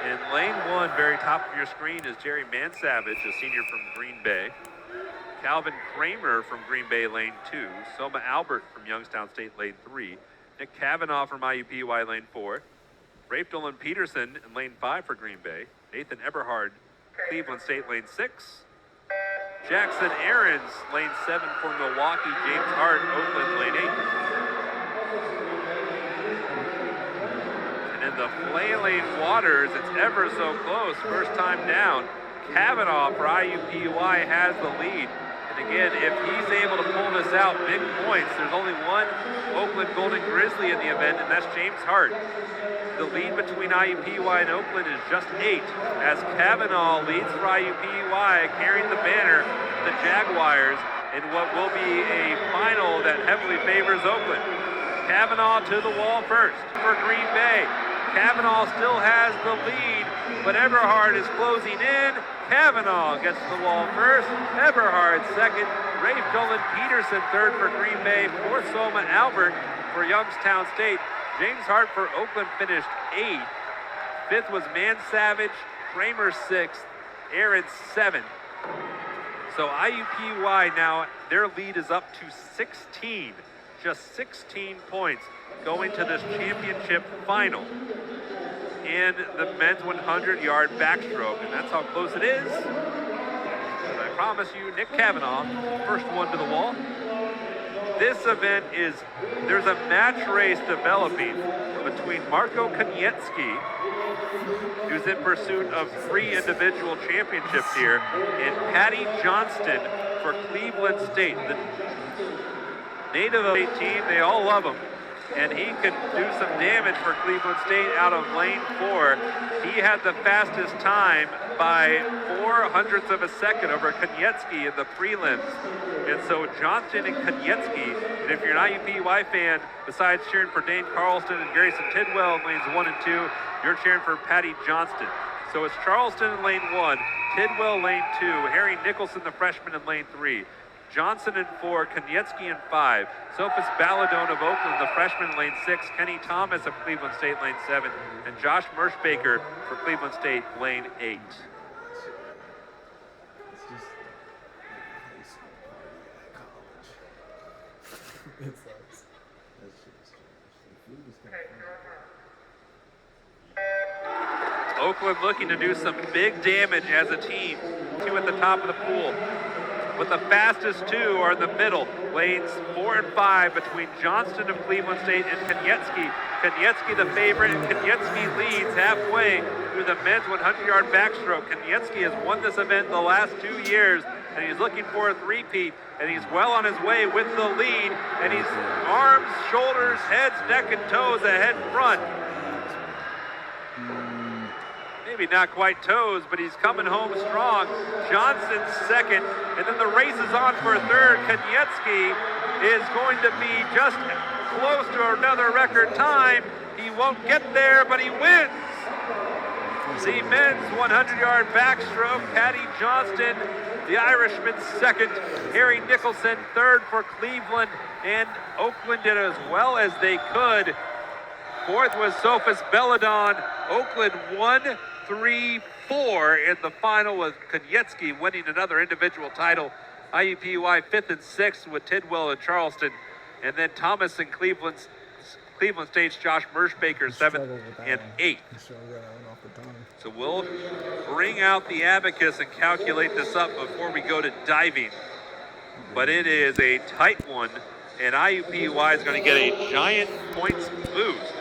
In lane 1, very top of your screen, is Jerry Mansavage, a senior from Green Bay. Calvin Kramer from Green Bay, lane 2. Soma Albert from Youngstown State, lane 3. Nick Kavanaugh from IUPUI, lane 4. Rafe Dolan Peterson in lane 5 for Green Bay. Nathan Eberhard, Cleveland State, lane 6. Jackson Ahrens, lane 7 for Milwaukee. James Hart, Oakland, lane 8. And in the flailing waters, it's ever so close. First time down. Kavanaugh for IUPUI has the lead. And again, if he's able to pull this out, big points. There's only one Oakland Golden Grizzly in the event, and that's James Hart. The lead between IUPUI and Oakland is just 8, as Kavanaugh leads for IUPUI, carrying the banner, the Jaguars, in what will be a final that heavily favors Oakland. Kavanaugh to the wall first for Green Bay. Kavanaugh still has the lead, but Eberhard is closing in. Kavanaugh gets to the wall first. Eberhard second. Rafe Dolan Peterson third for Green Bay. Fourth, Soma Albert for Youngstown State. James Hart for Oakland finished 8th. 5th was Mansavage. Kramer 6th. Aaron 7th. So IUPUI now, their lead is up to 16. Just 16 points going to this championship final in the men's 100-yard backstroke, and that's how close it is. And I promise you, Nick Kavanaugh, first one to the wall. This event is, there's a match race developing between Marco Koniecki, who's in pursuit of 3 individual championships here, and Patty Johnston for Cleveland State. The native of the team, they all love him. And he could do some damage for Cleveland State out of lane 4. He had the fastest time by 0.04 of a second over Koniecki in the prelims. And so Johnston and Koniecki, and if you're an IUPUI fan, besides cheering for Dane Carlston and Grayson Tidwell in lanes 1 and 2, you're cheering for Patty Johnston. So it's Charleston in lane 1, Tidwell lane 2, Harry Nicholson, the freshman, in lane 3. Johnson in 4, Koniecki in 5, Sophus Balladone of Oakland, the freshman, in lane 6, Kenny Thomas of Cleveland State, lane 7, and Josh Merschbaker for Cleveland State, lane 8. Oakland looking to do some big damage as a team. 2 at the top of the pool. But the fastest 2 are in the middle, lanes 4 and 5 between Johnston of Cleveland State and Koniecki. Koniecki the favorite, and Koniecki leads halfway through the men's 100-yard backstroke. Koniecki has won this event the last 2 years, and he's looking for a three-peat, and he's well on his way with the lead, and he's arms, shoulders, heads, neck, and toes ahead front. Maybe not quite toes, but he's coming home strong. Johnson's second, and then the race is on for third. Koniecki is going to be just close to another record time. He won't get there, but he wins. The men's 100-yard backstroke, Patty Johnston, the Irishman, second. Harry Nicholson, third for Cleveland, and Oakland did as well as they could. Fourth was Sophus Belladon. Oakland 1, 3, 4 in the final, with Koniecki winning another individual title. IUPUI 5th and 6th with Tidwell and Charleston. And then Thomas and Cleveland State's Josh Merschbaker 7th and 8th. So we'll bring out the abacus and calculate this up before we go to diving. But it is a tight one, and IUPUI is going to get a giant points boost